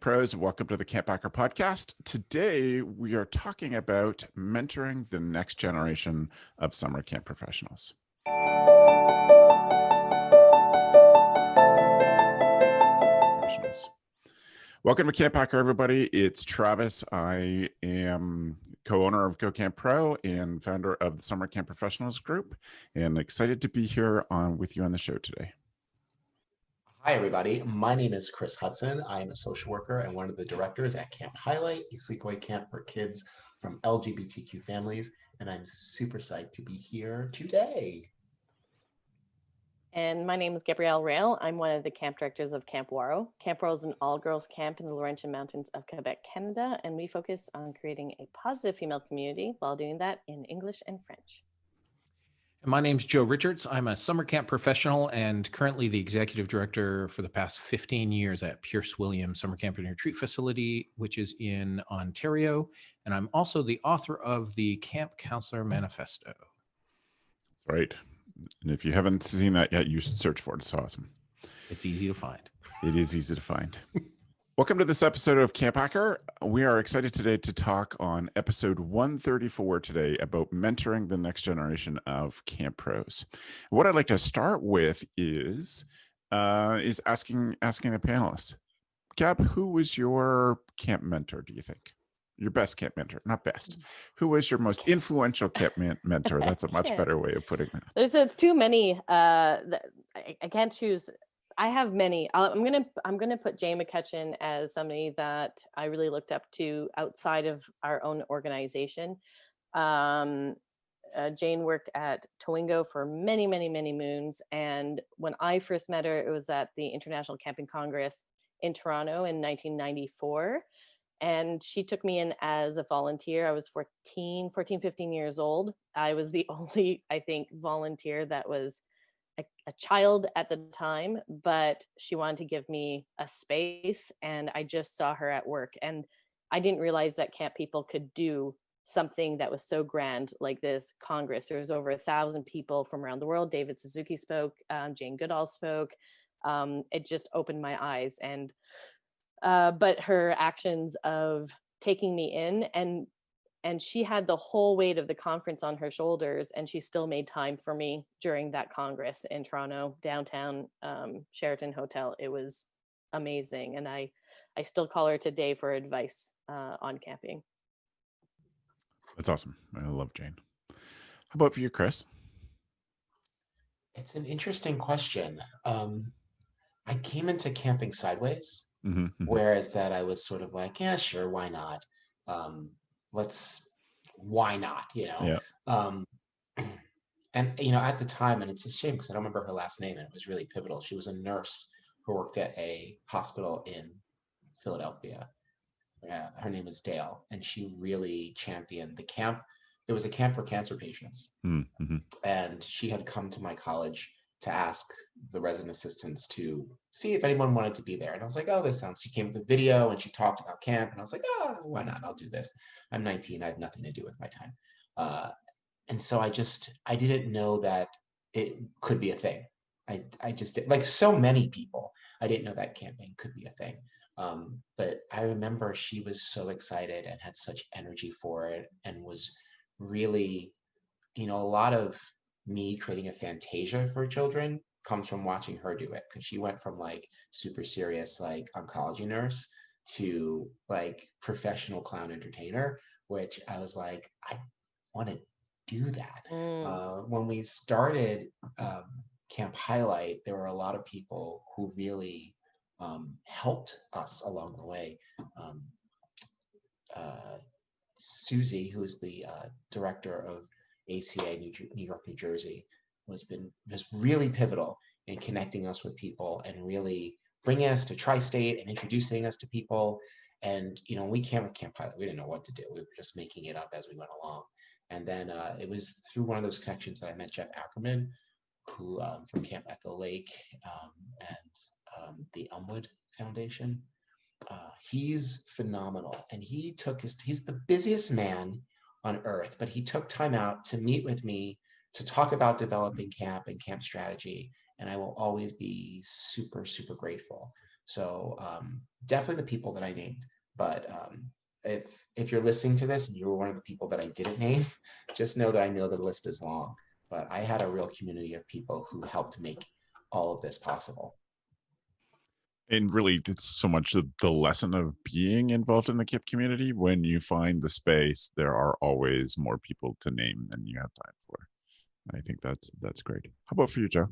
Pros. Welcome to the CampHacker podcast. Today, we are talking about mentoring the next generation of summer camp professionals. Welcome to CampHacker, everybody. It's Travis. I am co-owner of Go Camp Pro and founder of the Summer Camp Professionals Group, and excited to be here with you on the show today. Hi, everybody. My name is Chris Hudson. I am a social worker and one of the directors at Camp Highlight, a sleepaway camp for kids from LGBTQ families, and I'm super psyched to be here today. And my name is Gabrielle Raill. I'm one of the camp directors of Camp Miro. Camp Miro is an all-girls camp in the Laurentian Mountains of Quebec, Canada, and we focus on creating a positive female community while doing that in English and French. My name's Joe Richards. I'm a summer camp professional and currently the executive director for the past 15 years at Pierce Williams Summer Camp and Retreat Facility, which is in Ontario. And I'm also the author of the Camp Counselor Manifesto. Right. And if you haven't seen that yet, you should search for it. It's awesome. It's easy to find. It is easy to find. Welcome to this episode of CampHacker. We are excited today to talk on episode 134 today about mentoring the next generation of camp pros. What I'd like to start with is asking the panelists. Gab, who was your camp mentor, do you think? Your best camp mentor, not best. Who was your most influential camp mentor? That's a much better way of putting that. It's too many. I can't choose. I have many. I'm gonna put Jane McCutcheon as somebody that I really looked up to outside of our own organization. Jane worked at Towingo for many moons, and when I first met her, it was at the International Camping Congress in Toronto in 1994. And she took me in as a volunteer. I was 15 years old. I was the only, I think, volunteer that was a child at the time, but she wanted to give me a space, and I just saw her at work. And I didn't realize that camp people could do something that was so grand like this Congress. There was over 1,000 people from around the world. David Suzuki spoke, Jane Goodall spoke. It just opened my eyes. And but her actions of taking me in, and she had the whole weight of the conference on her shoulders, and she still made time for me during that Congress in Toronto, downtown Sheraton Hotel. It was amazing. And I still call her today for advice on camping. That's awesome. I love Jane. How about for you, Chris? It's an interesting question. I came into camping sideways, whereas that I was sort of like, yeah, sure, why not? Why not, Yeah. And at the time, and it's a shame because I don't remember her last name, and it was really pivotal. She was a nurse who worked at a hospital in Philadelphia. Her name is Dale, and she really championed the camp. There was a camp for cancer patients, and she had come to my college to ask the resident assistants to see if anyone wanted to be there. And I was like, oh, she came with a video and she talked about camp. And I was like, oh, why not? I'll do this. I'm 19. I have nothing to do with my time. And so I didn't know that it could be a thing. I just did, like so many people, I didn't know that camping could be a thing. But I remember she was so excited and had such energy for it, and was really, a lot of me creating a fantasia for children comes from watching her do it, because she went from like super serious like oncology nurse to like professional clown entertainer, which I was like, I want to do that. When we started Camp Highlight, there were a lot of people who really helped us along the way. Susie, who is the director of ACA New York, New Jersey, was really pivotal in connecting us with people and really bringing us to Tri-State and introducing us to people. And when we came with Camp Pilot, we didn't know what to do. We were just making it up as we went along. And then it was through one of those connections that I met Jeff Ackerman, who from Camp Echo Lake and the Elmwood Foundation. He's phenomenal, and he's the busiest man on earth, but he took time out to meet with me to talk about developing camp and camp strategy, and I will always be super, super grateful. So definitely the people that I named. But if you're listening to this and you were one of the people that I didn't name, just know that I know the list is long. But I had a real community of people who helped make all of this possible. And really, it's so much of the lesson of being involved in the KIP community. When you find the space, there are always more people to name than you have time for. I think that's great. How about for you, Joe?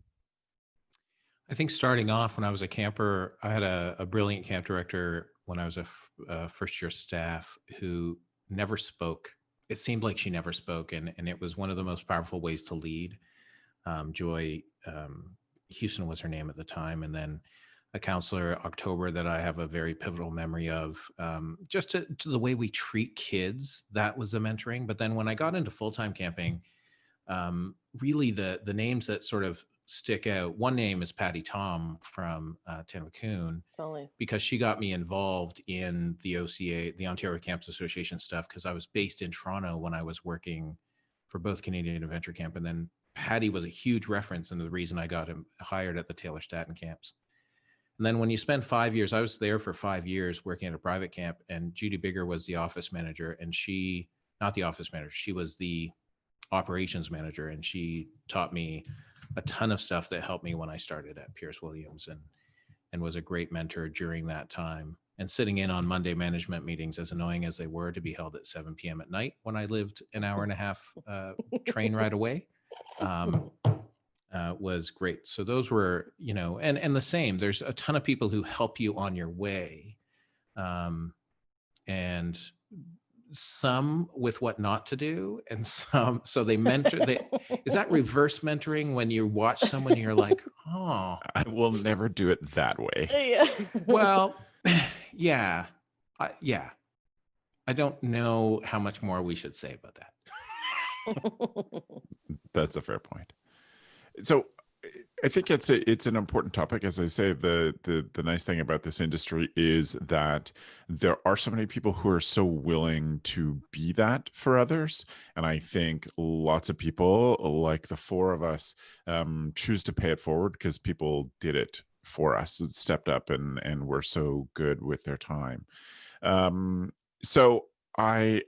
I think starting off when I was a camper, I had a brilliant camp director when I was a first year staff who never spoke. It seemed like she never spoke, and it was one of the most powerful ways to lead. Joy Houston was her name at the time, and then a counselor, October, that I have a very pivotal memory of. Just to the way we treat kids, that was the mentoring. But then when I got into full-time camping, really the names that sort of stick out, one name is Patty Tom from Timacoon, Totally. because she got me involved in the OCA, the Ontario Camps Association stuff, because I was based in Toronto when I was working for both Canadian Adventure Camp. And then Patty was a huge reference and the reason I got him hired at the Taylor Staton camps. And then when you spend 5 years, I was there for 5 years working at a private camp, and Judy Bigger was the office manager, and she, not the office manager, she was the operations manager, and she taught me a ton of stuff that helped me when I started at Pierce Williams, and was a great mentor during that time. And sitting in on Monday management meetings, as annoying as they were, to be held at 7 p.m. at night when I lived an hour and a half train ride away, was great. So those were, and the same, there's a ton of people who help you on your way. And some with what not to do, and some, so they mentor. Is that reverse mentoring when you watch someone and you're like, oh, I will never do it that way. Yeah. well, yeah. I don't know how much more we should say about that. That's a fair point. So I think it's an important topic. As I say, the nice thing about this industry is that there are so many people who are so willing to be that for others. And I think lots of people, like the four of us, choose to pay it forward because people did it for us and stepped up and were so good with their time. So I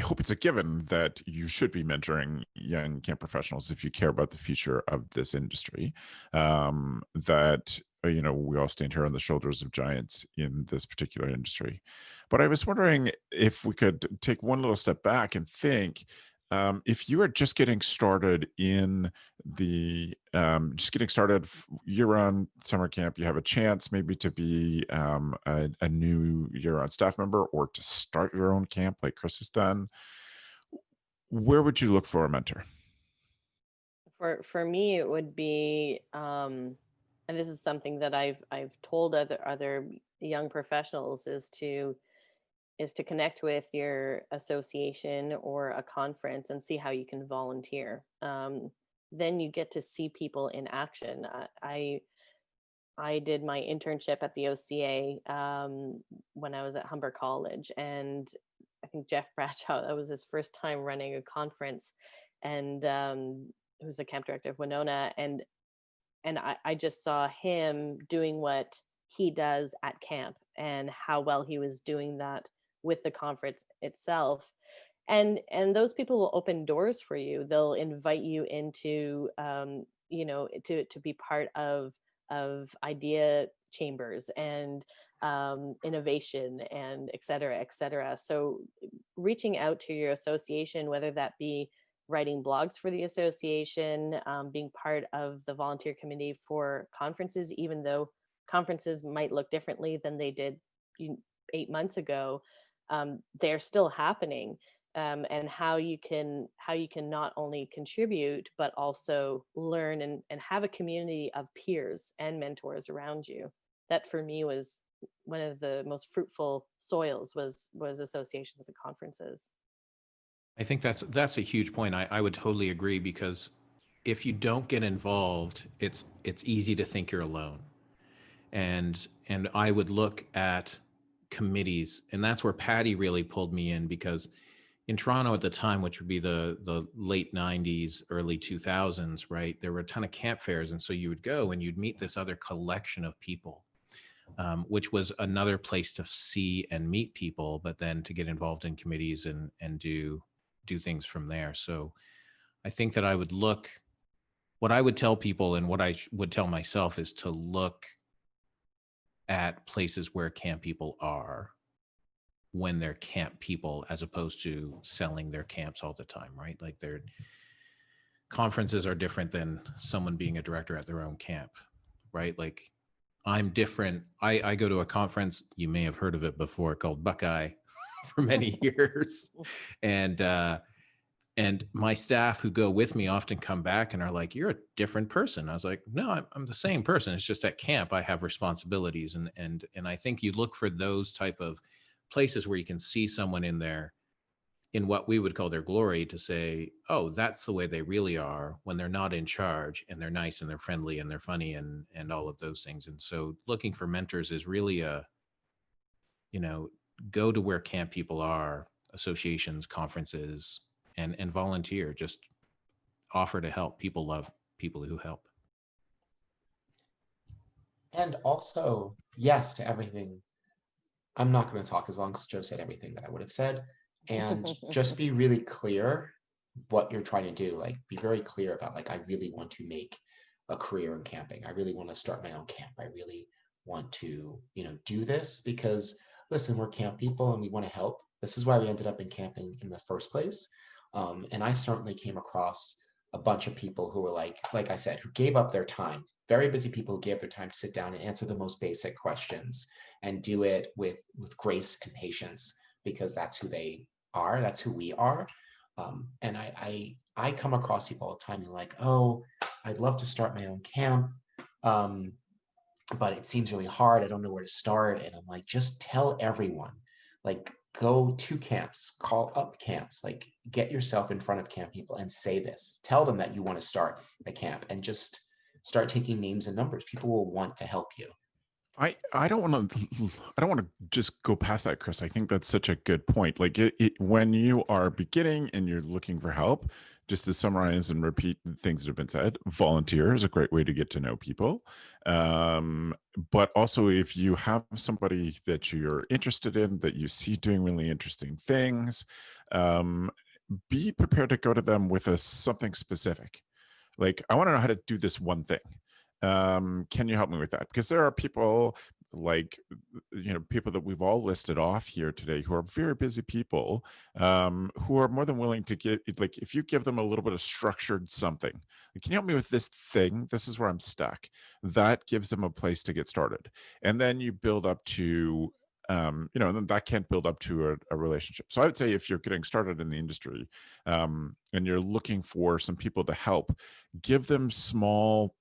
hope it's a given that you should be mentoring young camp professionals if you care about the future of this industry. That we all stand here on the shoulders of giants in this particular industry. But I was wondering if we could take one little step back and think, if you are just getting started in the year-round summer camp, you have a chance maybe to be a new year-round staff member or to start your own camp like Chris has done. Where would you look for a mentor? For me, it would be, and this is something that I've told other young professionals, is to connect with your association or a conference and see how you can volunteer. Then you get to see people in action. I did my internship at the OCA when I was at Humber College, and I think Jeff Bradshaw, that was his first time running a conference, and who's the camp director of Winona, and I just saw him doing what he does at camp and how well he was doing that with the conference itself. And those people will open doors for you. They'll invite you into to be part of idea chambers and innovation and et cetera. So reaching out to your association, whether that be writing blogs for the association, being part of the volunteer committee for conferences, even though conferences might look differently than they did 8 months ago, they're still happening, and how you can not only contribute but also learn and have a community of peers and mentors around you. That for me was one of the most fruitful soils, was associations and conferences. I think that's a huge point. I would totally agree, because if you don't get involved, it's easy to think you're alone. And I would look at committees, and that's where Patty really pulled me in, because in Toronto at the time, which would be the late 90s, early 2000s, right, there were a ton of camp fairs, and so you would go and you'd meet this other collection of people. which was another place to see and meet people, but then to get involved in committees and do things from there. So I think that what I would tell people and what I would tell myself is to look at places where camp people are when they're camp people, as opposed to selling their camps all the time, right? Like their conferences are different than someone being a director at their own camp, right? Like I'm different. I go to a conference, you may have heard of it before, called Buckeye for many years. And my staff who go with me often come back and are like, you're a different person. I was like, no, I'm the same person. It's just at camp, I have responsibilities. And I think you look for those type of places where you can see someone in what we would call their glory, to say, oh, that's the way they really are when they're not in charge, and they're nice and they're friendly and they're funny and all of those things. And so looking for mentors is really go to where camp people are, associations, conferences, and volunteer. Just offer to help. People love people who help. And also, yes to everything. I'm not going to talk as long as Joe said everything that I would have said. And just be really clear what you're trying to do. Like, be very clear about, like, I really want to make a career in camping. I really want to start my own camp. I really want to, do this because, listen, we're camp people and we want to help. This is why we ended up in camping in the first place. And I certainly came across a bunch of people who were like I said, who gave up their time, very busy people who gave their time to sit down and answer the most basic questions and do it with grace and patience, because that's who they are. That's who we are. And I come across people all the time who are like, oh, I'd love to start my own camp, but it seems really hard. I don't know where to start. And I'm like, just tell everyone, like, go to camps, call up camps, like, get yourself in front of camp people and say this. Tell them that you want to start a camp and just start taking names and numbers. People will want to help you. I don't want to just go past that, Chris. I think that's such a good point. Like when you are beginning and you're looking for help, just to summarize and repeat things that have been said, volunteer is a great way to get to know people. But also, if you have somebody that you're interested in, that you see doing really interesting things, be prepared to go to them with something specific. Like, I want to know how to do this one thing. Can you help me with that? Because there are people like, people that we've all listed off here today who are very busy people, who are more than willing to get, like, if you give them a little bit of structured something, like, can you help me with this thing? This is where I'm stuck. That gives them a place to get started. And then you build up to, and then that can't build up to a relationship. So I would say, if you're getting started in the industry, and you're looking for some people to help, give them small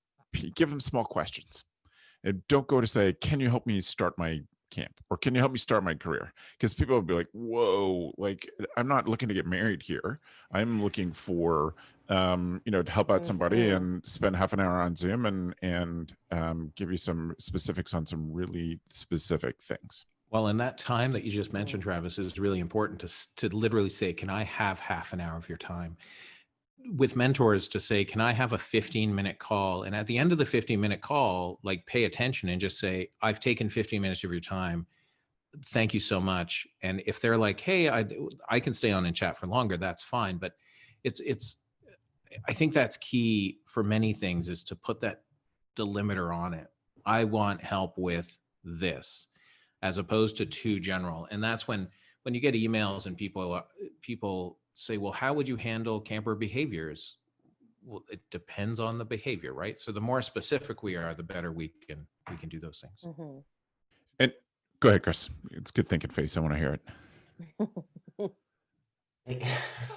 questions. And don't go to say, can you help me start my camp? Or can you help me start my career? Because people will be like, whoa, like, I'm not looking to get married here. I'm looking for, to help out somebody and spend half an hour on Zoom and give you some specifics on some really specific things. Well, in that time that you just mentioned, Travis, is really important to literally say, can I have half an hour of your time? With mentors, to say, can I have a 15-minute call? And at the end of the 15-minute call, like, pay attention and just say, I've taken 15 minutes of your time. Thank you so much. And if they're like, hey, I can stay on and chat for longer, that's fine. But I think that's key for many things, is to put that delimiter on it. I want help with this, as opposed to too general. And that's when you get emails and people say, well, how would you handle camper behaviors? Well, it depends on the behavior, right? So the more specific we are, the better we can do those things. And go ahead, Chris. It's good thinking face. I want to hear it.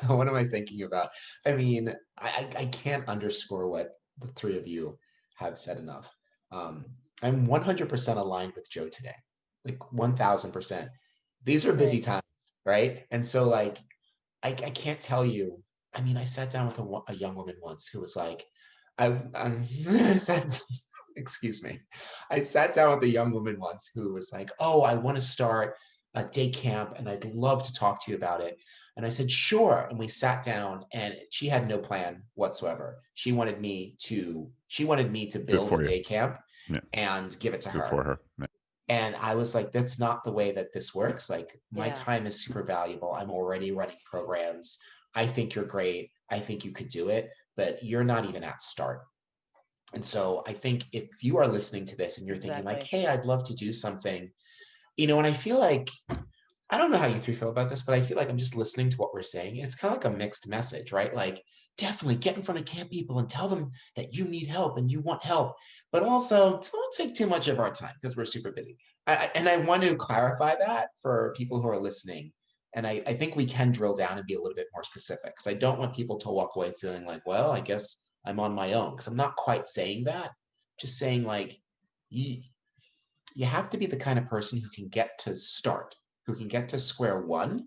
What am I thinking about? I mean, I can't underscore what the three of you have said enough. I'm 100% aligned with Joe today, like 1000%. These are busy times, right? And so, like, I can't tell you. I mean, I sat down with a young woman once who was like, excuse me. I sat down with a young woman once who was like, oh, I want to start a day camp and I'd love to talk to you about it. And I said, sure. And we sat down, and she had no plan whatsoever. She wanted me to build a day camp and give it to her. For her. Yeah. And I was like, that's not the way that this works. Like, my Yeah. time is super valuable. I'm already running programs. I think you're great. I think you could do it, but you're not even at start. And so I think if you are listening to this and you're thinking like, Exactly. hey, I'd love to do something, and I feel like, I don't know how you three feel about this, but I feel like I'm just listening to what we're saying. And it's kind of like a mixed message, right? Like, definitely get in front of camp people and tell them that you need help and you want help, but also don't take too much of our time because we're super busy. And I want to clarify that for people who are listening. And I think we can drill down and be a little bit more specific, because I don't want people to walk away feeling like, well, I guess I'm on my own, because I'm not quite saying that. Just saying like, you have to be the kind of person who can get to start, who can get to square one,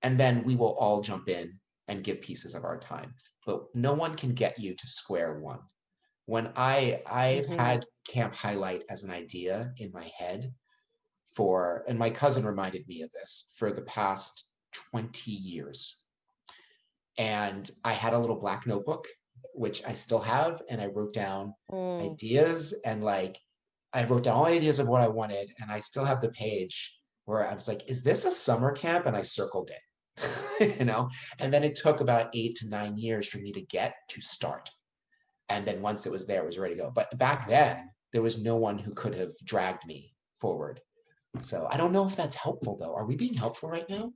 and then we will all jump in and give pieces of our time. But no one can get you to square one. When I've had Camp Highlight as an idea in my head and my cousin reminded me of this, for the past 20 years. And I had a little black notebook, which I still have, and I wrote down ideas, and like, I wrote down all the ideas of what I wanted, and I still have the page where I was like, is this a summer camp? And I circled it, and then it took about 8 to 9 years for me to get to start. And then once it was there, it was ready to go. But back then, there was no one who could have dragged me forward. So I don't know if that's helpful, though. Are we being helpful right now?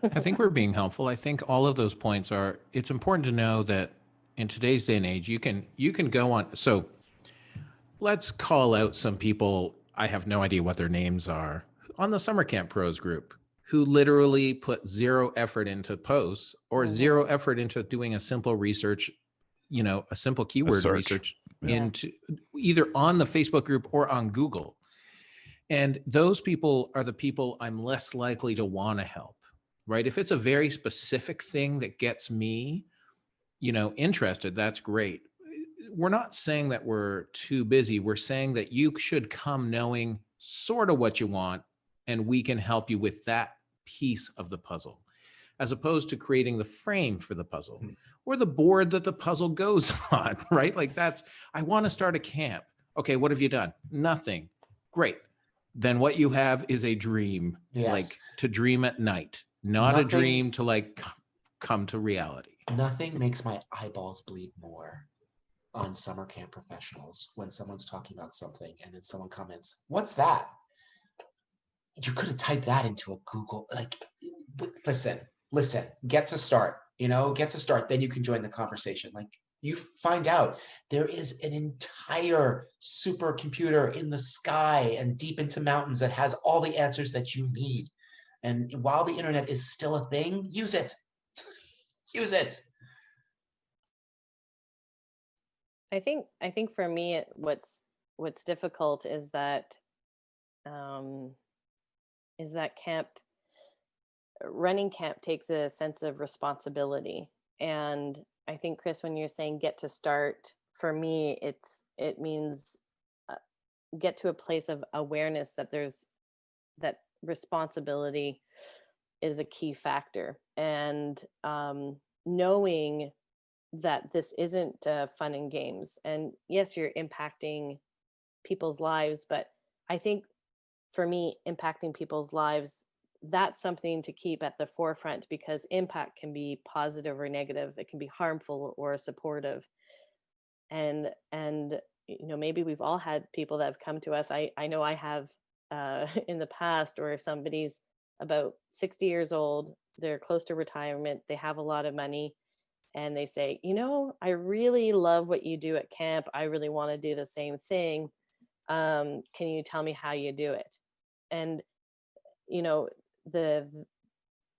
I think we're being helpful. I think all of those points are, it's important to know that in today's day and age, you can go on. So let's call out some people. I have no idea what their names are on the Summer Camp Pros group, who literally put zero effort into posts or zero effort into doing a simple research, a simple keyword research into either on the Facebook group or on Google. And those people are the people I'm less likely to want to help, right? If it's a very specific thing that gets me, interested, that's great. We're not saying that we're too busy. We're saying that you should come knowing sort of what you want, and we can help you with that piece of the puzzle, as opposed to creating the frame for the puzzle or the board that the puzzle goes on, right? Like, I want to start a camp. Okay, what have you done? Nothing. Great. Then what you have is a dream, like to dream at night, not a dream to like come to reality. Nothing makes my eyeballs bleed more on Summer Camp Professionals when someone's talking about something and then someone comments, "What's that?" You could have typed that into a Google. Like, listen, get to start, get to start. Then you can join the conversation. Like, you find out there is an entire supercomputer in the sky and deep into mountains that has all the answers that you need. And while the internet is still a thing, use it. Use it. I think for me, what's difficult is that running camp takes a sense of responsibility. And I think, Chris, when you're saying get to start, for me, it means get to a place of awareness that that responsibility is a key factor, and knowing that this isn't fun and games. And yes, you're impacting people's lives, but I think for me, impacting people's lives, that's something to keep at the forefront, because impact can be positive or negative. It can be harmful or supportive. And maybe we've all had people that have come to us. I know I have in the past, or somebody's about 60 years old, they're close to retirement, they have a lot of money, and they say, I really love what you do at camp. I really want to do the same thing. Can you tell me how you do it? And, they're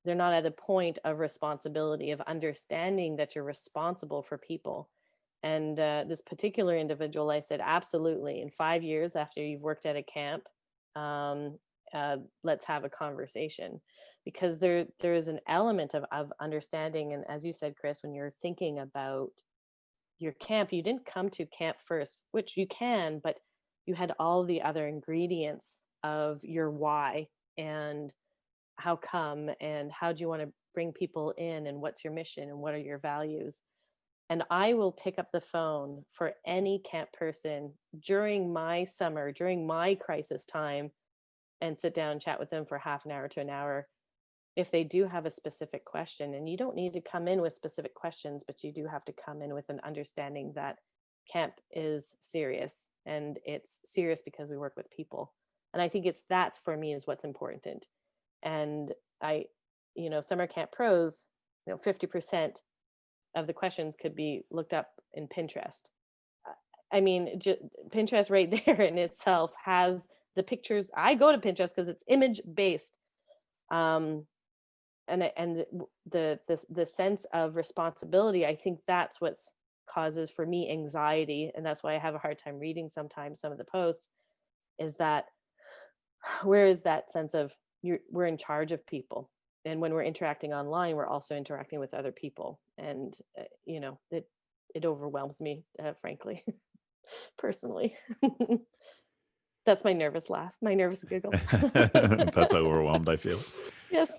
not at a point of responsibility, of understanding that you're responsible for people. And this particular individual, I said, absolutely. In 5 years after you've worked at a camp, let's have a conversation, because there is an element of understanding. And as you said, Chris, when you're thinking about your camp, you didn't come to camp first, which you can, but you had all the other ingredients of your why, and how come, and how do you want to bring people in, and what's your mission, and what are your values. And I will pick up the phone for any camp person during my summer, during my crisis time, and sit down and chat with them for half an hour to an hour if they do have a specific question. And you don't need to come in with specific questions, but you do have to come in with an understanding that camp is serious, and it's serious because we work with people. And I think that's for me is what's important. And summer camp pros, 50% of the questions could be looked up in Pinterest. I mean, Pinterest right there in itself has the pictures. I go to Pinterest because it's image based. And the sense of responsibility, I think that's what causes for me anxiety. And that's why I have a hard time reading sometimes some of the posts, is that where is that sense of we're in charge of people? And when we're interacting online, we're also interacting with other people. And, it overwhelms me, frankly, personally. That's my nervous laugh, my nervous giggle. That's overwhelmed, I feel. Yes.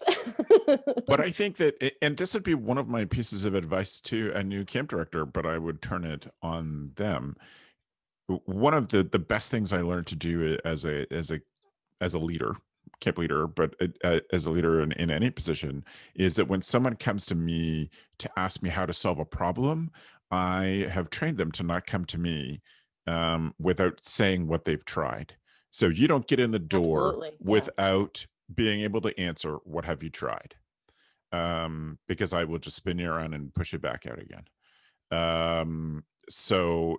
But I think that, and this would be one of my pieces of advice to a new camp director, but I would turn it on them. One of the best things I learned to do as a leader, camp leader, but as a leader in any position, is that when someone comes to me to ask me how to solve a problem, I have trained them to not come to me without saying what they've tried. So you don't get in the door Absolutely, yeah. without being able to answer, what have you tried? Because I will just spin you around and push it back out again. So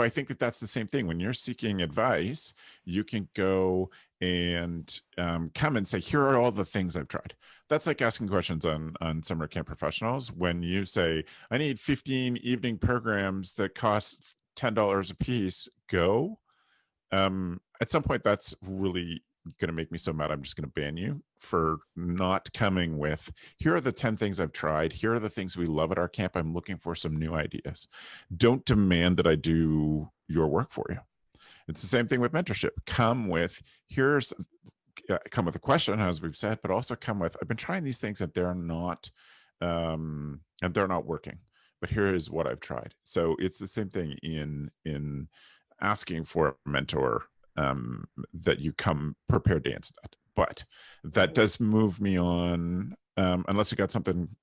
I think that that's the same thing. When you're seeking advice, you can go and come and say, here are all the things I've tried. That's like asking questions on summer camp professionals. When you say, I need 15 evening programs that cost $10 a piece, go. At some point, that's really going to make me so mad, I'm just going to ban you for not coming with, here are the 10 things I've tried. Here are the things we love at our camp. I'm looking for some new ideas. Don't demand that I do your work for you. It's the same thing with mentorship. Come with a question, as we've said, but also come with, I've been trying these things and they're not working, but here is what I've tried. So it's the same thing in asking for a mentor, that you come prepared to answer that. But that does move me on, unless you got something,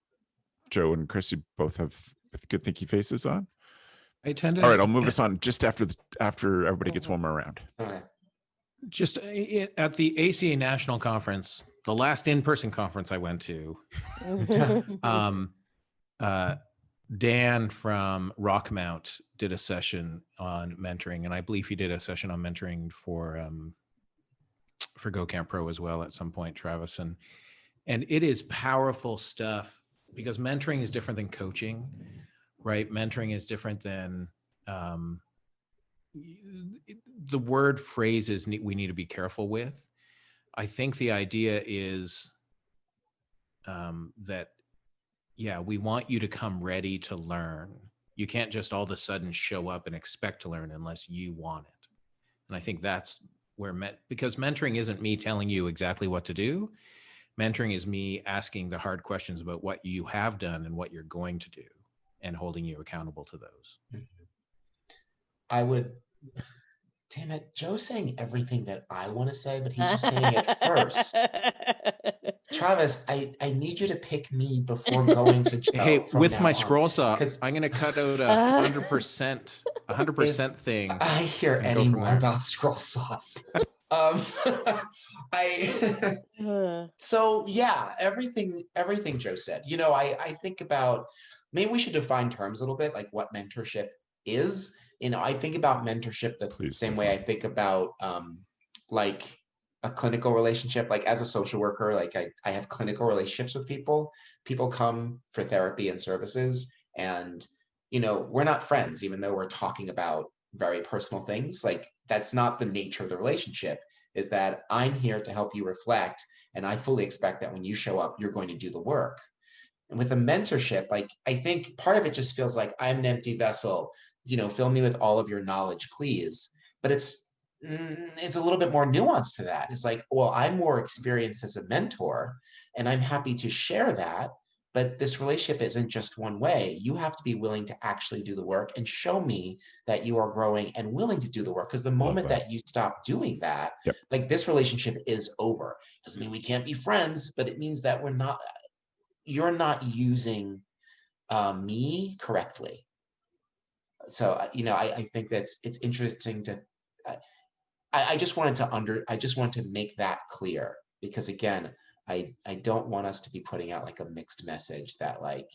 Joe and Chris, you both have good thinky faces on. I tend to. All right, I'll move us on just after everybody gets one more round. Okay. Just at the ACA National Conference, the last in-person conference I went to, Dan from Rockmount did a session on mentoring, and I believe he did a session on mentoring for Go Camp Pro as well at some point, Travis, and it is powerful stuff, because mentoring is different than coaching, right? Mentoring is different than the word phrases we need to be careful with. I think the idea is that, yeah, we want you to come ready to learn. You can't just all of a sudden show up and expect to learn unless you want it. And I think that's where because mentoring isn't me telling you exactly what to do. Mentoring is me asking the hard questions about what you have done and what you're going to do, and holding you accountable to those. I would, damn it, Joe's saying everything that I want to say, but he's just saying it first. Travis, I need you to pick me before going to Joe. Hey, with my on, scroll saw, I'm going to cut out 100% thing. I hear any more about scroll saws. So yeah, everything Joe said. I think about, maybe we should define terms a little bit, like what mentorship is. I think about mentorship the same way I think about like a clinical relationship. Like as a social worker, like I have clinical relationships with people. People come for therapy and services, and we're not friends, even though we're talking about very personal things. Like that's not the nature of the relationship, is that I'm here to help you reflect, and I fully expect that when you show up, you're going to do the work. And with a mentorship, like I think part of it just feels like I'm an empty vessel, fill me with all of your knowledge, please. But it's a little bit more nuanced to that. It's like, well, I'm more experienced as a mentor, and I'm happy to share that, But this relationship isn't just one way. You have to be willing to actually do the work and show me that you are growing and willing to do the work. Because the moment that you stop doing that, Yep. like this relationship is over. Doesn't mean we can't be friends, but it means that you're not using me correctly. So, I think it's interesting to, I just wanted to make that clear, because again, I don't want us to be putting out like a mixed message that like,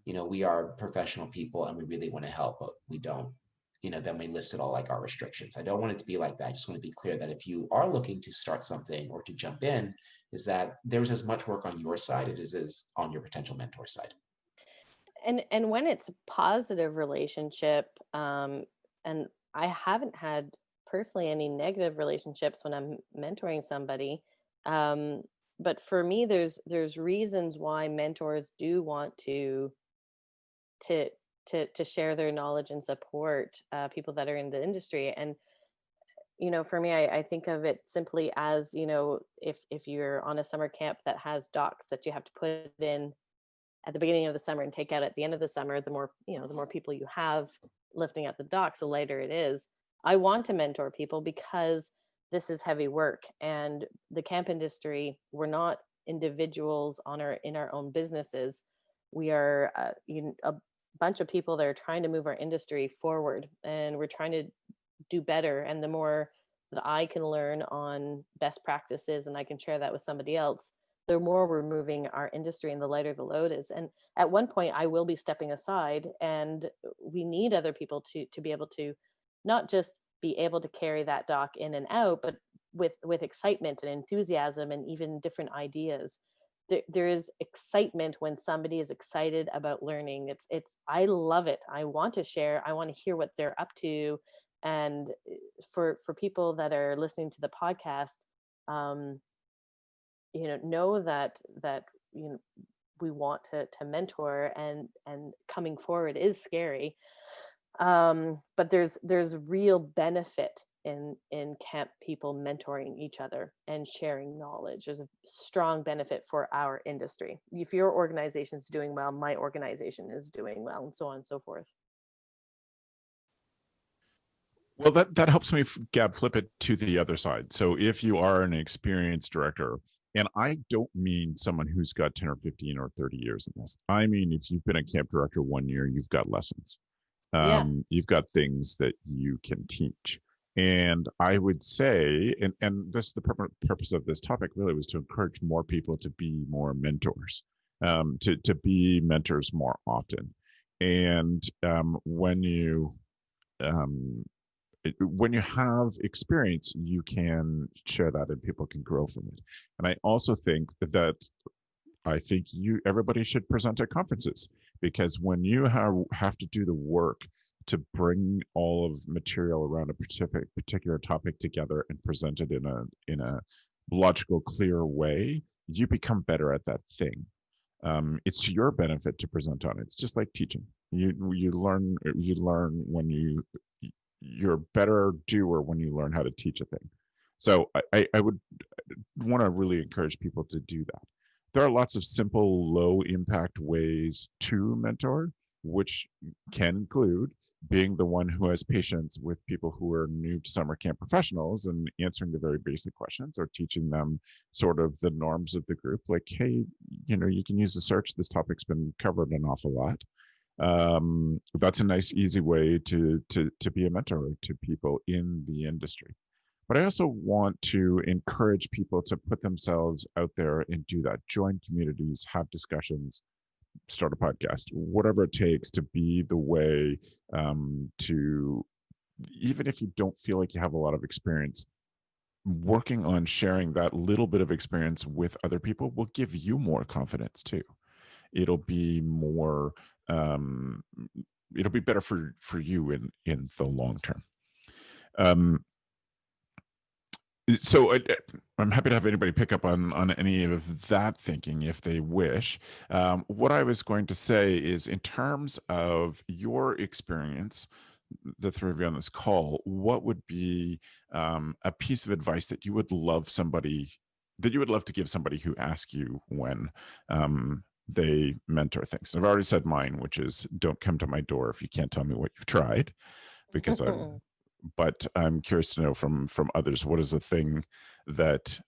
we are professional people and we really want to help, but we don't, then we listed all like our restrictions. I don't want it to be like that. I just want to be clear that if you are looking to start something or to jump in, is that there's as much work on your side as on your potential mentor side. And when it's a positive relationship, and I haven't had personally any negative relationships when I'm mentoring somebody, but for me, there's reasons why mentors do want to share their knowledge and support people that are in the industry. And for me, I think of it simply as, if you're on a summer camp that has docks that you have to put in at the beginning of the summer and take out at the end of the summer, the more people you have lifting at the docks, the lighter it is. I want to mentor people because this is heavy work, and the camp industry, we're not individuals in our own businesses. We are a bunch of people that are trying to move our industry forward, and we're trying to do better. And the more that I can learn on best practices and I can share that with somebody else, the more we're moving our industry and the lighter the load is. And at one point I will be stepping aside, and we need other people to be able to not just be able to carry that dock in and out, but with excitement and enthusiasm and even different ideas. There is excitement when somebody is excited about learning. I love it. I want to share. I want to hear what they're up to. And for people that are listening to the podcast, know that we want to mentor, and coming forward is scary, but there's real benefit in camp people mentoring each other and sharing knowledge. There's a strong benefit for our industry. If your organization is doing well, my organization is doing well, and so on and so forth. Well, that helps me, Gab, flip it to the other side. So if you are an experienced director, and I don't mean someone who's got 10 or 15 or 30 years in this. I mean, if you've been a camp director 1 year, you've got lessons. You've got things that you can teach. And I would say, and this is the purpose of this topic really, was to encourage more people to be more mentors, to be mentors more often. And when you have experience, you can share that and people can grow from it. And I also think that everybody should present at conferences, because when you have to do the work to bring all of material around a particular topic together and present it in a logical, clear way, you become better at that thing. It's to your benefit to present on it. It's just like teaching. You learn when you're a better doer when you learn how to teach a thing. So I would want to really encourage people to do that. There are lots of simple, low impact ways to mentor, which can include being the one who has patience with people who are new to summer camp professionals and answering the very basic questions, or teaching them sort of the norms of the group. Like, hey, you can use the search. This topic's been covered an awful lot. That's a nice, easy way to be a mentor to people in the industry. But I also want to encourage people to put themselves out there and do that. Join communities, have discussions, start a podcast, whatever it takes to be the way to, even if you don't feel like you have a lot of experience, working on sharing that little bit of experience with other people will give you more confidence too. It'll be more, it'll be better for you in the long term. So I'm happy to have anybody pick up on any of that thinking if they wish. What I was going to say is, in terms of your experience, the three of you on this call, what would be a piece of advice that you would love to give somebody who asks you when they mentor things. And I've already said mine, which is don't come to my door if you can't tell me what you've tried, because but I'm curious to know from others, what is a thing that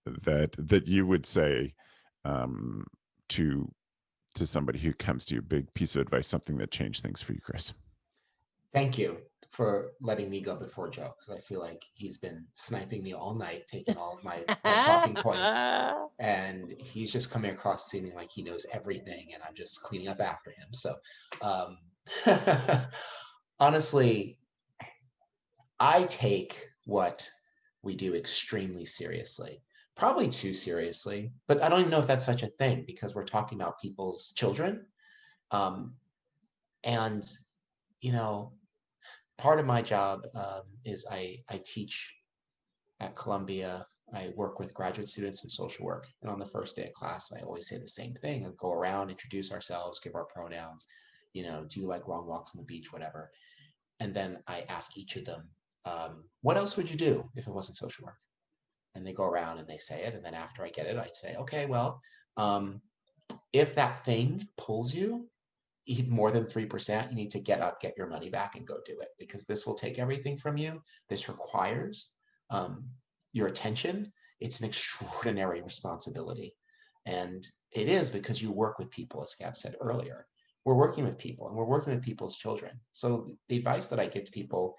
that you would say to somebody who comes to you, big piece of advice, something that changed things for you, Chris? Thank you for letting me go before Joe, because I feel like he's been sniping me all night, taking all of my talking points, and he's just coming across seeming like he knows everything, and I'm just cleaning up after him. So honestly, I take what we do extremely seriously, probably too seriously, but I don't even know if that's such a thing, because we're talking about people's children. And, you know, part of my job is I teach at Columbia. I work with graduate students in social work. And on the first day of class, I always say the same thing and go around, introduce ourselves, give our pronouns, do you like long walks on the beach, whatever. And then I ask each of them, what else would you do if it wasn't social work? And they go around and they say it. And then after I get it, I'd say, okay, well, if that thing pulls you more than 3%, you need to get up, get your money back, and go do it, because this will take everything from you. This requires your attention. It's an extraordinary responsibility. And it is, because you work with people, as Gab said earlier. We're working with people, and we're working with people's children. So the advice that I give to people,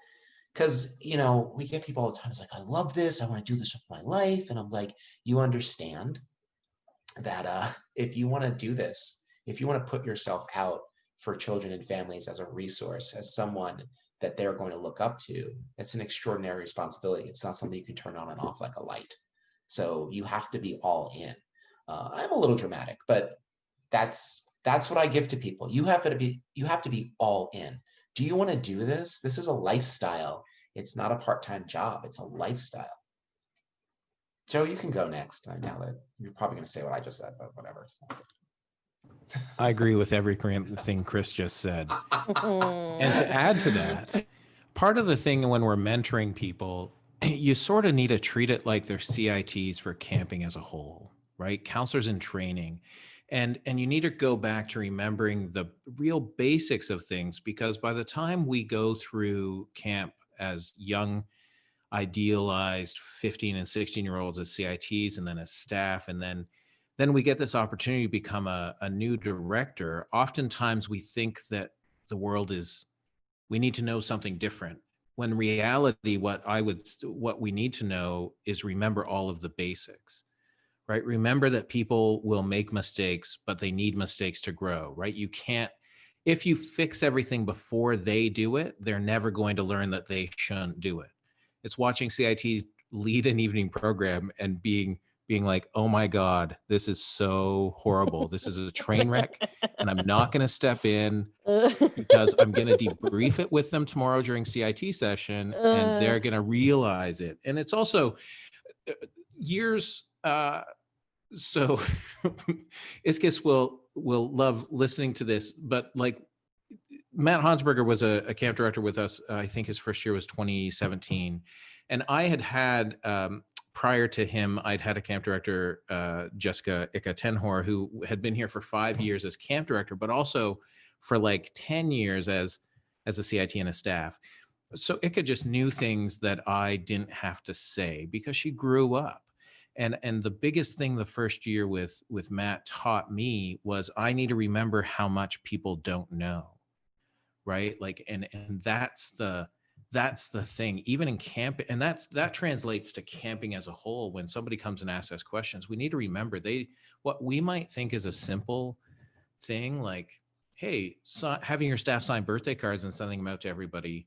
because, we get people all the time, it's like, I love this, I want to do this with my life. And I'm like, you understand that if you want to do this, if you want to put yourself out for children and families as a resource, as someone that they're going to look up to, it's an extraordinary responsibility. It's not something you can turn on and off like a light. So you have to be all in. I'm a little dramatic, but that's what I give to people. You have to be all in. Do you want to do this? This is a lifestyle. It's not a part-time job. It's a lifestyle. Joe, you can go next. Now that you're probably going to say what I just said, but whatever. I agree with everything Chris just said. And to add to that, part of the thing when we're mentoring people, you sort of need to treat it like they're CITs for camping as a whole, right? Counselors in training. And you need to go back to remembering the real basics of things, because by the time we go through camp as young, idealized 15 and 16-year-olds as CITs, and then as staff, and then we get this opportunity to become a new director. Oftentimes we think that the world we need to know something different, when in reality, what we need to know is remember all of the basics, right? Remember that people will make mistakes, but they need mistakes to grow, right? You can't, if you fix everything before they do it, they're never going to learn that they shouldn't do it. It's watching CITs lead an evening program and being like, oh my God, this is so horrible. This is a train wreck, and I'm not going to step in because I'm going to debrief it with them tomorrow during CIT session, and they're going to realize it. And it's also years. So Iskis will love listening to this, but like Matt Hansberger was a camp director with us. I think his first year was 2017. And I had prior to him, I'd had a camp director, Jessica Ika Tenhor, who had been here for 5 years as camp director, but also for like 10 years as a CIT and a staff. So Ika just knew things that I didn't have to say because she grew up. And the biggest thing the first year with Matt taught me was I need to remember how much people don't know, right? Like, and that's the thing, even in camp, and that translates to camping as a whole. When somebody comes and asks us questions, we need to remember what we might think is a simple thing, like, hey, having your staff sign birthday cards and sending them out to everybody,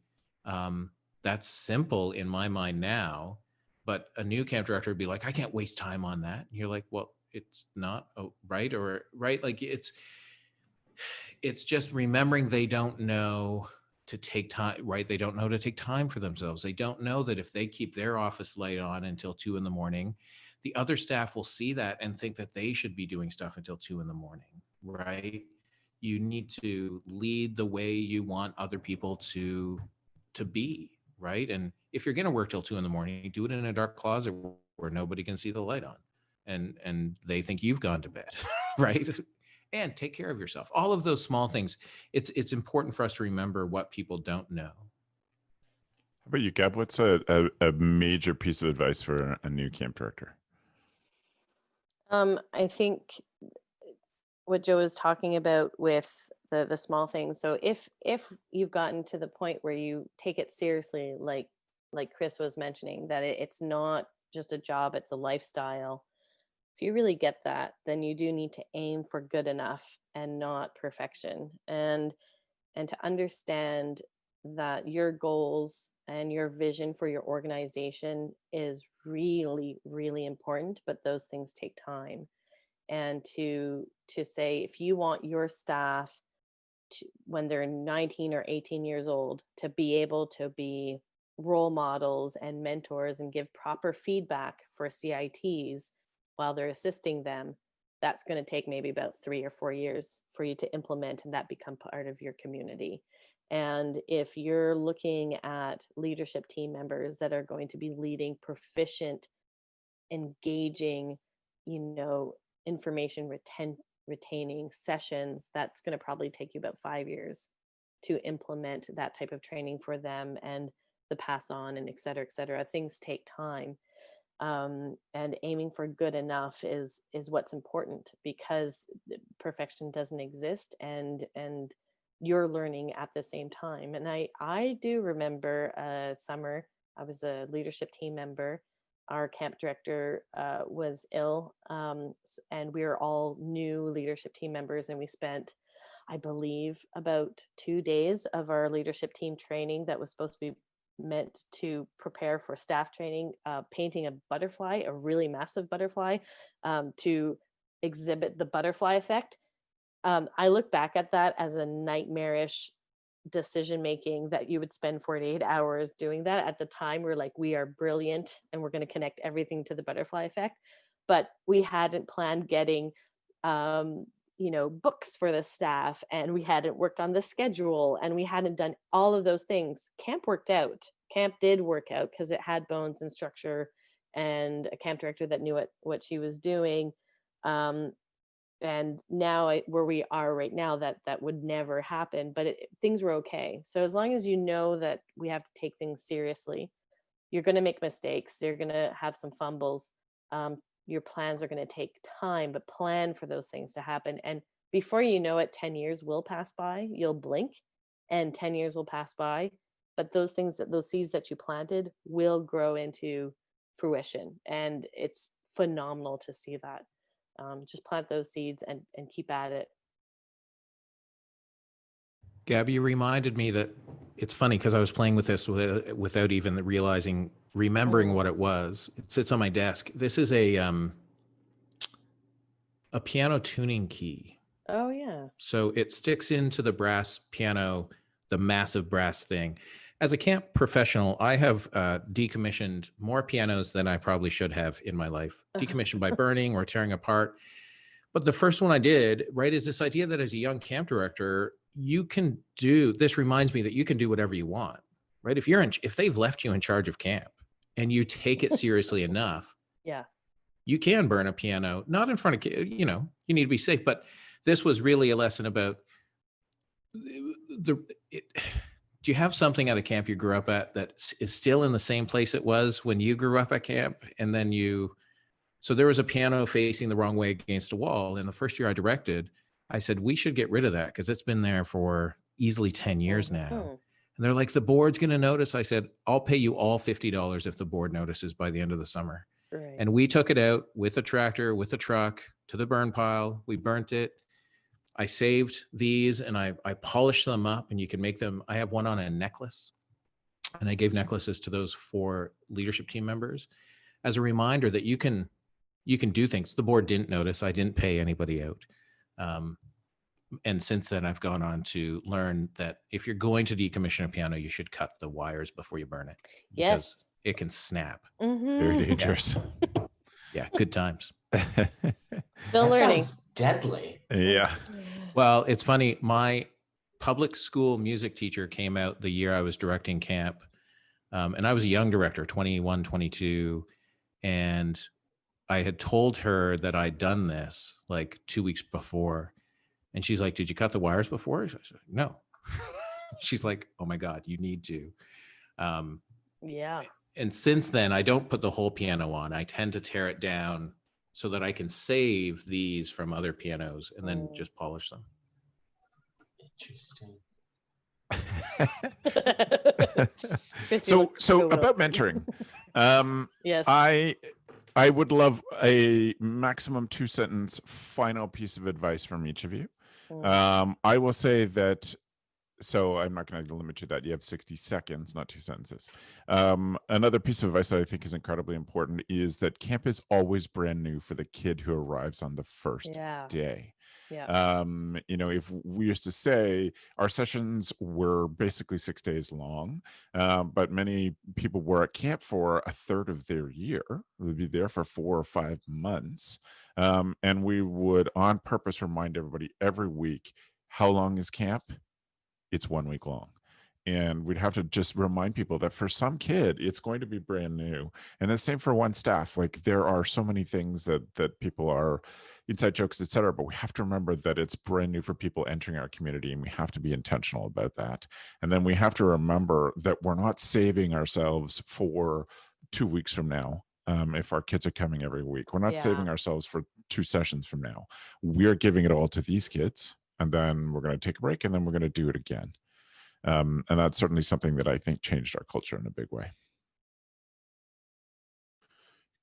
that's simple in my mind now. But a new camp director would be like, I can't waste time on that. And you're like, well, it's not right, or right. Like it's just remembering they don't know to take time, right? They don't know to take time for themselves. They don't know that if they keep their office light on until 2 a.m, the other staff will see that and think that they should be doing stuff until 2 a.m, right? You need to lead the way you want other people to be, right? And if you're going to work till 2 a.m, do it in a dark closet where nobody can see the light on. and they think you've gone to bed, right? And take care of yourself. All of those small things. It's important for us to remember what people don't know. How about you, Gab? What's a major piece of advice for a new camp director? I think what Joe is talking about with the small things. So if you've gotten to the point where you take it seriously, like Chris was mentioning, that it's not just a job, it's a lifestyle. If you really get that, then you do need to aim for good enough and not perfection, and to understand that your goals and your vision for your organization is really, really important, but those things take time. And to say, if you want your staff to, when they're 19 or 18 years old, to be able to be role models and mentors and give proper feedback for CITs while they're assisting them, that's going to take maybe about 3 or 4 years for you to implement and that become part of your community. And if you're looking at leadership team members that are going to be leading proficient, engaging, information retaining sessions, that's going to probably take you about 5 years to implement that type of training for them, and the pass on, and et cetera, et cetera. Things take time. And aiming for good enough is what's important, because perfection doesn't exist, and you're learning at the same time. And I do remember a summer, I was a leadership team member. Our camp director was ill, and we were all new leadership team members, and we spent, I believe, about 2 days of our leadership team training that was supposed to be meant to prepare for staff training, painting a butterfly, a really massive butterfly, to exhibit the butterfly effect. I look back at that as a nightmarish decision making, that you would spend 48 hours doing that. At the time, we're like, we are brilliant and we're going to connect everything to the butterfly effect. But we hadn't planned getting books for the staff, and we hadn't worked on the schedule, and we hadn't done all of those things. Camp worked out. Camp did work out because it had bones and structure, and a camp director that knew what she was doing. And now where we are right now, that would never happen, but things were okay. So as long as you know that we have to take things seriously, you're going to make mistakes, you're going to have some fumbles, your plans are going to take time, but plan for those things to happen. And before you know it, 10 years will pass by. You'll blink and 10 years will pass by, but those seeds that you planted will grow into fruition. And it's phenomenal to see that. Just plant those seeds and keep at it. Gabby, you reminded me that it's funny because I was playing with this without even remembering what it was. It sits on my desk. This is a piano tuning key. Oh yeah. So it sticks into the brass piano, the massive brass thing. As a camp professional, I have decommissioned more pianos than I probably should have in my life, decommissioned by burning or tearing apart. But the first one I did, right, is this idea that as a young camp director, you can do, this reminds me that you can do whatever you want, right? If they've left you in charge of camp and you take it seriously enough, yeah, you can burn a piano, not in front of, you need to be safe. But this was really a lesson about do you have something at a camp you grew up at that is still in the same place it was when you grew up at camp? And then so there was a piano facing the wrong way against a wall. And the first year I directed, I said, we should get rid of that because it's been there for easily 10 years now. And they're like, the board's going to notice. I said, I'll pay you all $50 if the board notices by the end of the summer. Right. And we took it out with a tractor, with a truck to the burn pile. We burnt it. I saved these and I polished them up, and you can make them. I have one on a necklace, and I gave necklaces to those 4 leadership team members as a reminder that you can do things. The board didn't notice. I didn't pay anybody out. And since then, I've gone on to learn that if you're going to decommission a piano, you should cut the wires before you burn it. Because it can snap. Mm-hmm. Very dangerous. Yeah, good times. Still learning. Sounds deadly. Yeah. Well, it's funny. My public school music teacher came out the year I was directing camp. And I was a young director, 21, 22. And I had told her that I'd done this like 2 weeks before. And she's like, did you cut the wires before? I said, no. She's like, oh my God, you need to. Yeah. And since then, I don't put the whole piano on. I tend to tear it down so that I can save these from other pianos and then just polish them. Interesting. So about mentoring, yes, I would love a maximum 2-sentence final piece of advice from each of you. I will say that, so I'm not going to limit you to that. You have 60 seconds, not 2 sentences. Another piece of advice that I think is incredibly important is that camp is always brand new for the kid who arrives on the first day. Yeah. If we used to say our sessions were basically 6 days long, but many people were at camp for a third of their year. They'd be there for 4 or 5 months. And we would on purpose remind everybody every week, how long is camp? It's 1 week long. And we'd have to just remind people that for some kid, it's going to be brand new. And the same for one staff. Like, there are so many things that people are inside jokes, etc. But we have to remember that it's brand new for people entering our community, and we have to be intentional about that. And then we have to remember that we're not saving ourselves for 2 weeks from now. If our kids are coming every week, we're not saving ourselves for 2 sessions from now. We're giving it all to these kids, and then we're going to take a break, and then we're going to do it again. And that's certainly something that I think changed our culture in a big way.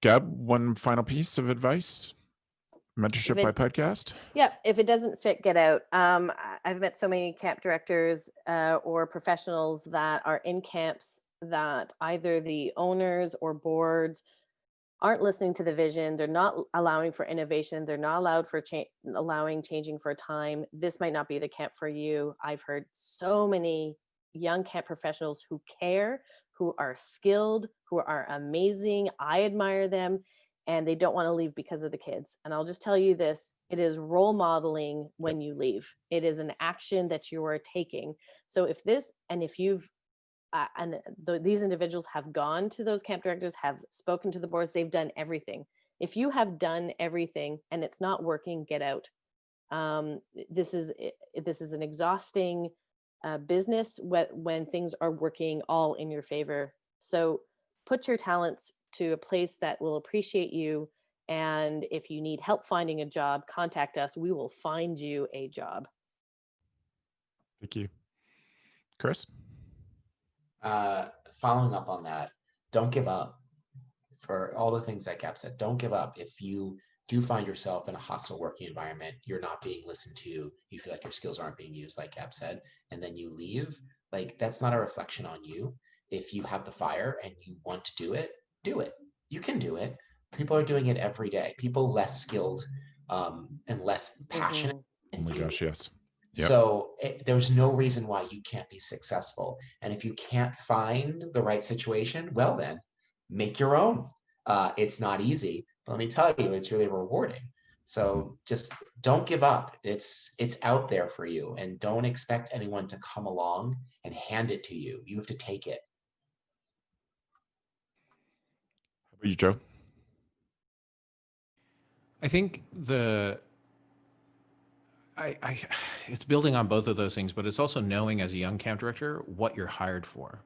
Gab, one final piece of advice. Mentorship by podcast. Yeah, if it doesn't fit, get out. I've met so many camp directors or professionals that are in camps that either the owners or boards aren't listening to the vision. They're not allowing for innovation. They're not allowed for allowing changing for time. This might not be the camp for you. I've heard so many young camp professionals who care, who are skilled, who are amazing. I admire them, and they don't want to leave because of the kids. And I'll just tell you this, it is role modeling when you leave. It is an action that you are taking. So if you've these individuals have gone to those camp directors, have spoken to the boards, they've done everything. If you have done everything and it's not working, get out. This is an exhausting business when things are working all in your favor. So put your talents to a place that will appreciate you. And if you need help finding a job, contact us. We will find you a job. Thank you. Chris? Following up on that, don't give up. For all the things that Gab said, don't give up. If you do find yourself in a hostile working environment, you're not being listened to, you feel like your skills aren't being used, like Gab said, and then you leave, like, that's not a reflection on you. If you have the fire and you want to do it, do it. You can do it. People are doing it every day. People less skilled and less passionate. Oh my gosh, yes. Yep. So there's no reason why you can't be successful. And if you can't find the right situation, well then, make your own. It's not easy, but let me tell you, it's really rewarding. So just don't give up. It's out there for you, and don't expect anyone to come along and hand it to you. You have to take it. How about you, Joe? I think it's building on both of those things, but it's also knowing as a young camp director what you're hired for.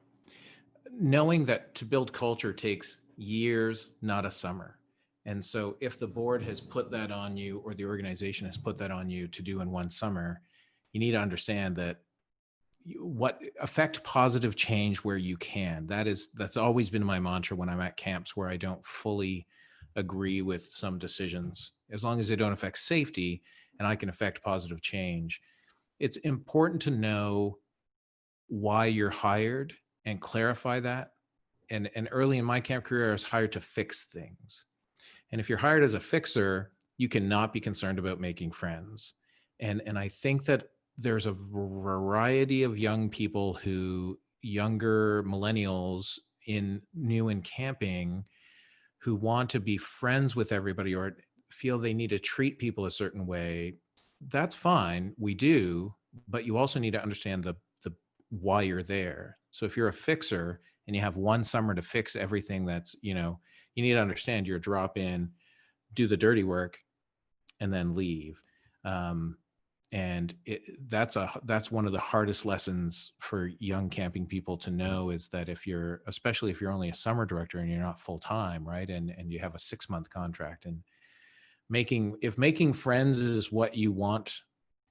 Knowing that to build culture takes years, not a summer. And so if the board has put that on you, or the organization has put that on you to do in one summer, you need to understand that affect positive change where you can. That's always been my mantra when I'm at camps where I don't fully agree with some decisions. As long as they don't affect safety and I can affect positive change, it's important to know why you're hired and clarify that. And early in my camp career, I was hired to fix things. And if you're hired as a fixer, you cannot be concerned about making friends. And I think that there's a variety of young people younger millennials new in camping, who want to be friends with everybody or feel they need to treat people a certain way. That's fine. We do, but you also need to understand the why you're there. So if you're a fixer and you have one summer to fix everything, that's, you need to understand you're a drop in. do the dirty work, and then leave. And that's one of the hardest lessons for young camping people to know, is that especially if you're only a summer director and you're not full time, right? And you have a 6-month contract, and if making friends is what you want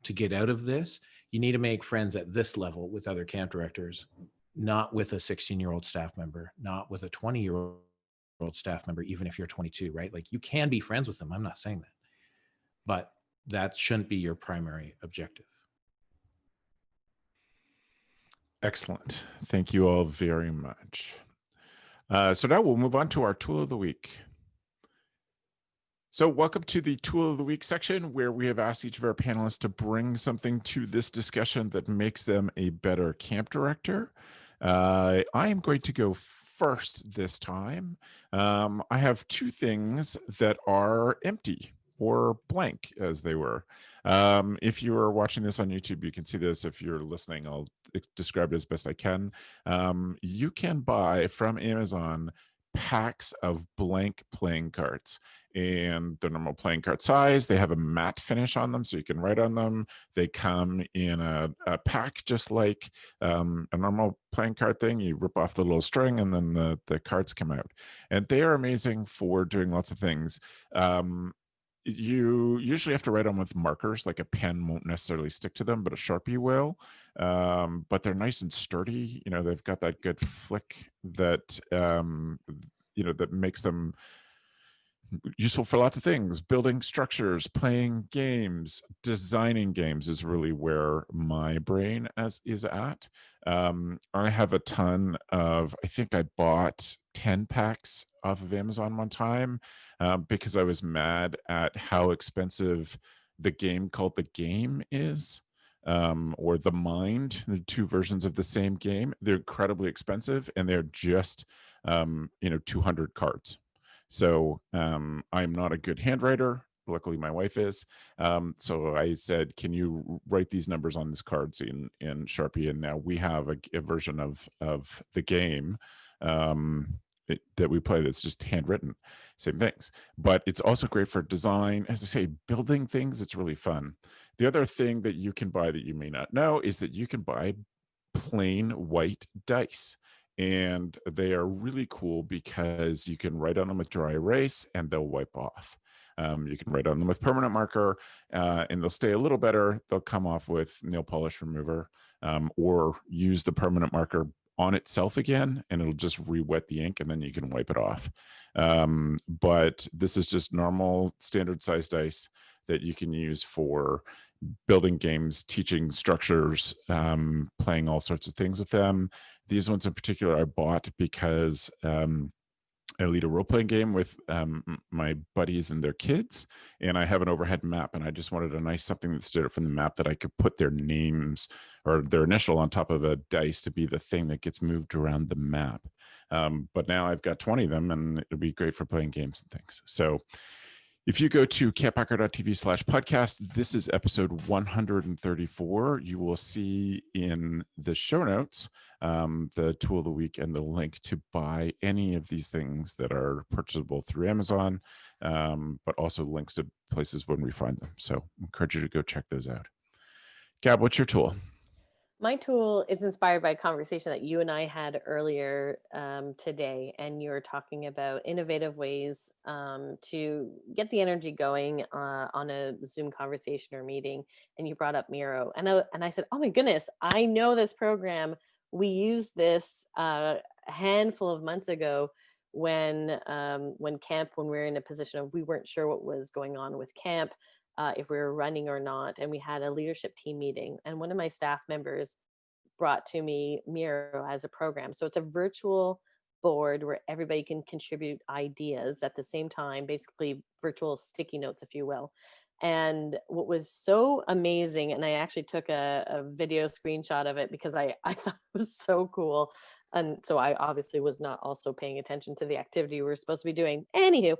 to get out of this, you need to make friends at this level with other camp directors, not with a 16-year-old staff member, not with a 20-year-old staff member, even if you're 22, right? Like, you can be friends with them. I'm not saying that, but that shouldn't be your primary objective. Excellent. Thank you all very much. So now we'll move on to our tool of the week. So welcome to the tool of the week section, where we have asked each of our panelists to bring something to this discussion that makes them a better camp director. I am going to go first this time. I have 2 things that are empty, or blank, as they were. If you are watching this on YouTube, you can see this. If you're listening, I'll describe it as best I can. You can buy from Amazon packs of blank playing cards, and the normal playing card size. They have a matte finish on them, so you can write on them. They come in a pack, just like a normal playing card thing. You rip off the little string, and then the cards come out, and they are amazing for doing lots of things. You usually have to write on with markers. Like, a pen won't necessarily stick to them, but a Sharpie will. But they're nice and sturdy. They've got that good flick that that makes them useful for lots of things. Building structures, playing games, designing games is really where my brain is at. I have a ton of, I think I bought 10 packs off of Amazon one time, because I was mad at how expensive the game called The Game is, or The Mind, the 2 versions of the same game. They're incredibly expensive, and they're just 200 cards. So I'm not a good handwriter. Luckily, my wife is. So I said, can you write these numbers on these cards in Sharpie? And now we have a version of the game that we play that's just handwritten. Same things. But it's also great for design. As I say, building things, it's really fun. The other thing that you can buy that you may not know is that you can buy plain white dice. And they are really cool because you can write on them with dry erase and they'll wipe off. You can write on them with permanent marker, and they'll stay a little better. They'll come off with nail polish remover, or use the permanent marker on itself again, and it'll just re-wet the ink, and then you can wipe it off. But this is just normal standard size dice that you can use for building games, teaching structures, playing all sorts of things with them. These ones in particular I bought because I lead a role-playing game with my buddies and their kids, and I have an overhead map, and I just wanted a nice something that stood out from the map that I could put their names or their initial on top of a dice to be the thing that gets moved around the map. But now I've got 20 of them, and it'll be great for playing games and things. So if you go to camphacker.tv/podcast, this is episode 134. You will see in the show notes the tool of the week and the link to buy any of these things that are purchasable through Amazon, but also links to places when we find them. So I encourage you to go check those out. Gab, what's your tool? My tool is inspired by a conversation that you and I had earlier today, and you were talking about innovative ways to get the energy going on a Zoom conversation or meeting, and you brought up Miro, and I said, oh my goodness, I know this program. We used this a handful of months ago when we were in a position of we weren't sure what was going on with camp. If we were running or not. And we had a leadership team meeting, and one of my staff members brought to me Miro as a program. So it's a virtual board where everybody can contribute ideas at the same time, basically virtual sticky notes, if you will. And what was so amazing, and I actually took a video screenshot of it because I thought it was so cool. And so I obviously was not also paying attention to the activity we were supposed to be doing. Anywho,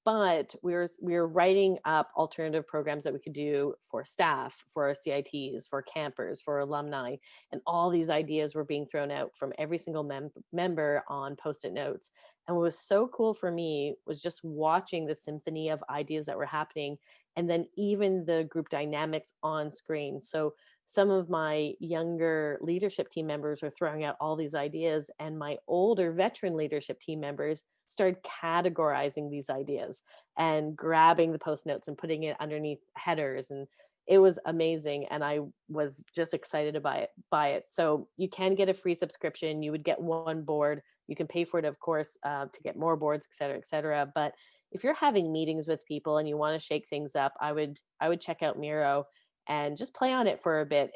but we were writing up alternative programs that we could do for staff, for our CITs, for campers, for alumni, and all these ideas were being thrown out from every single member on Post-it notes. And what was so cool for me was just watching the symphony of ideas that were happening, and then even the group dynamics on screen. So some of my younger leadership team members were throwing out all these ideas, and my older veteran leadership team members started categorizing these ideas and grabbing the post notes and putting it underneath headers. And it was amazing. And I was just excited to buy it. So you can get a free subscription. You would get one board. You can pay for it, of course, to get more boards, et cetera, et cetera. But if you're having meetings with people and you want to shake things up, I would check out Miro and just play on it for a bit.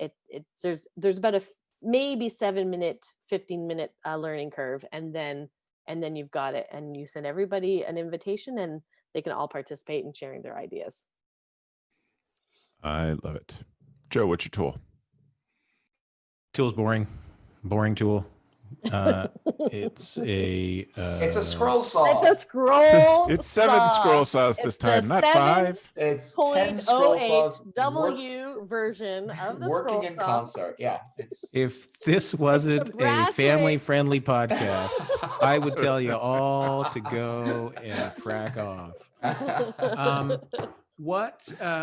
There's about a maybe 7-minute, 15-minute learning curve, and then you've got it, and you send everybody an invitation and they can all participate in sharing their ideas. I love it. Joe, what's your tool? Tool's boring tool. It's a scroll saw. It's a scroll. It's 7 scroll saws this time, not 5. It's 10 scroll saws. W version of the working scroll in saw. concert. Yeah. If this wasn't a family-friendly podcast, I would tell you all to go and frack off.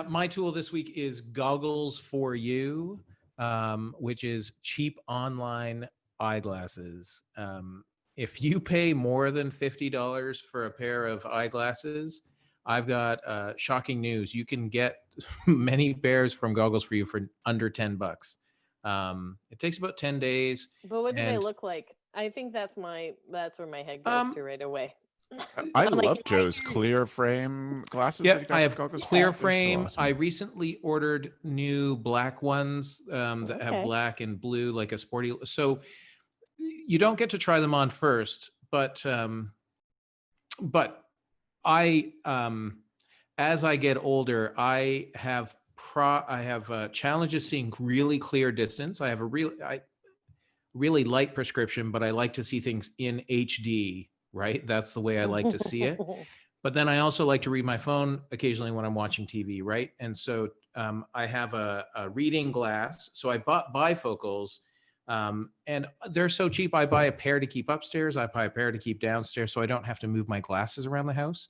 My tool this week is Goggles for You, which is cheap online eyeglasses. If you pay more than $50 for a pair of eyeglasses, I've got shocking news. You can get many pairs from Goggles for You for under $10. It takes about 10 days. But what do they look like? I think that's where my head goes to right away. I love Joe's clear frame glasses. Yeah, I have Goggles clear for. frame. So awesome. I recently ordered new black ones that have black and blue, like a sporty. So you don't get to try them on first, but I as I get older, I have challenges seeing really clear distance. I have a really light prescription, but I like to see things in HD. Right? That's the way I like to see it. But then I also like to read my phone occasionally when I'm watching TV, right? And so I have a reading glass. So I bought bifocals, and they're so cheap. I buy a pair to keep upstairs. I buy a pair to keep downstairs, so I don't have to move my glasses around the house.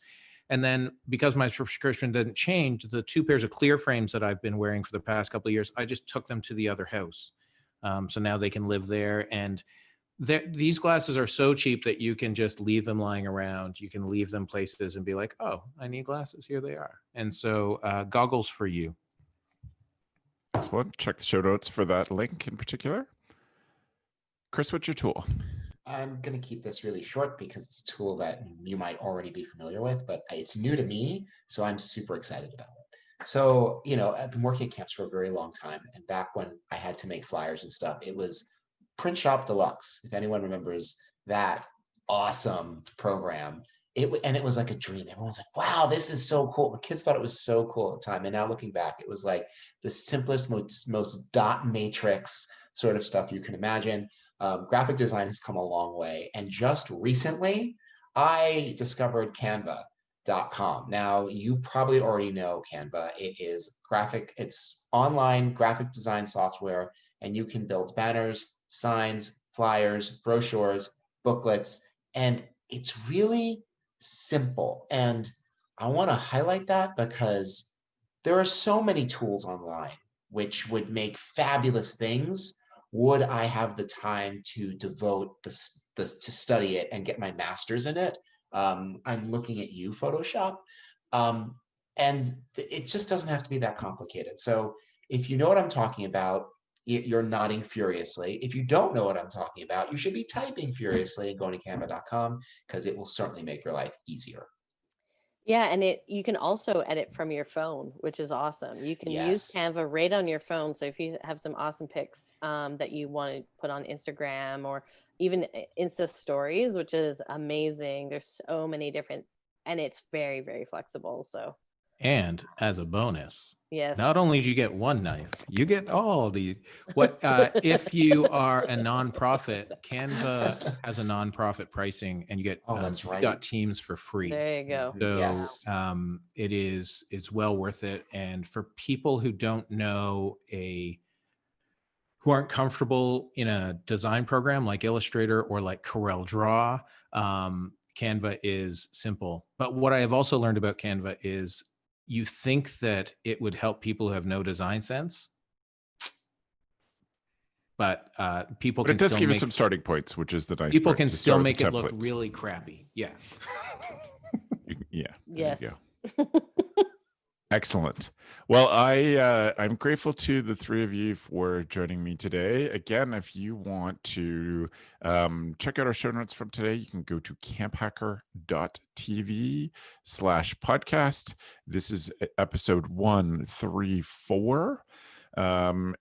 And then because my prescription didn't change, the 2 pairs of clear frames that I've been wearing for the past couple of years, I just took them to the other house. So now they can live there. And these glasses are so cheap that you can just leave them lying around. You can leave them places and be like, oh, I need glasses. Here they are. And so Goggles for You. Excellent. Check the show notes for that link in particular. Chris, what's your tool? I'm going to keep this really short because it's a tool that you might already be familiar with, but it's new to me, so I'm super excited about it. So, I've been working at camps for a very long time, and back when I had to make flyers and stuff, it was Print Shop Deluxe, if anyone remembers that awesome program. It was like a dream. Everyone was like, wow, this is so cool. The kids thought it was so cool at the time. And now looking back, it was like the simplest, most dot matrix sort of stuff you can imagine. Graphic design has come a long way. And just recently, I discovered Canva.com. Now, you probably already know Canva. It's online graphic design software, and you can build banners, signs, flyers, brochures, booklets, and it's really simple. And I want to highlight that because there are so many tools online which would make fabulous things. Would I have the time to devote to study it and get my master's in it? I'm looking at you, Photoshop. And it just doesn't have to be that complicated. So if you know what I'm talking about, you're nodding furiously. If you don't know what I'm talking about, you should be typing furiously and going to canva.com because it will certainly make your life easier. Yeah, and you can also edit from your phone, which is awesome. You can use Canva right on your phone. So if you have some awesome pics that you want to put on Instagram or even Insta stories, which is amazing. There's so many different, and it's very, very flexible. So And as a bonus, Yes. not only do you get one knife, you get all the what if you are a nonprofit, Canva has a nonprofit pricing and you get that's you right. got teams for free. There you go. So Yes. it's well worth it. And for people who don't know who aren't comfortable in a design program like Illustrator or like Corel Draw, Canva is simple. But what I have also learned about Canva is you think that it would help people who have no design sense, but people But can it does still give you make, some starting points, which is the nice people part, can to still start with make the it look templates. really crappy. Yeah. Yeah. There Yes. you go. Excellent. Well, I'm grateful to the three of you for joining me today. Again, if you want to check out our show notes from today, you can go to camphacker.tv/podcast. This is episode 134. And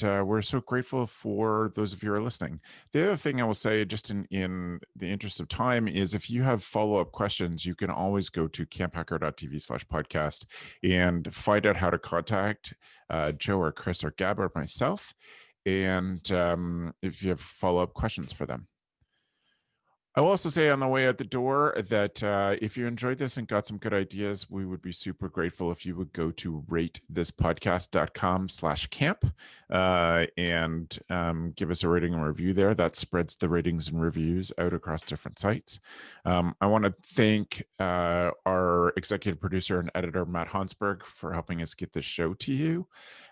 we're so grateful for those of you who are listening. The other thing I will say, just in the interest of time, is if you have follow-up questions, you can always go to camphacker.tv/podcast and find out how to contact Joe or Chris or Gab or myself, and if you have follow-up questions for them. I will also say on the way out the door that if you enjoyed this and got some good ideas, we would be super grateful if you would go to ratethispodcast.com/camp and give us a rating and review there. That spreads the ratings and reviews out across different sites. I want to thank our executive producer and editor, Matt Hansberg, for helping us get this show to you.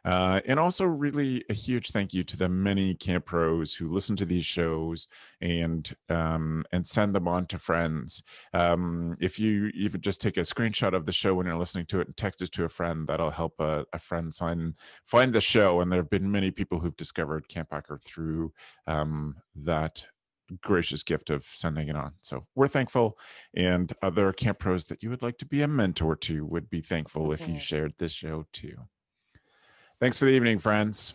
And also really a huge thank you to the many camp pros who listen to these shows and send them on to friends. If you even just take a screenshot of the show when you're listening to it and text it to a friend, that'll help a friend find the show. And there have been many people who've discovered CampHacker through that gracious gift of sending it on. So we're thankful, and other camp pros that you would like to be a mentor to would be thankful if you shared this show too. Thanks for the evening, friends.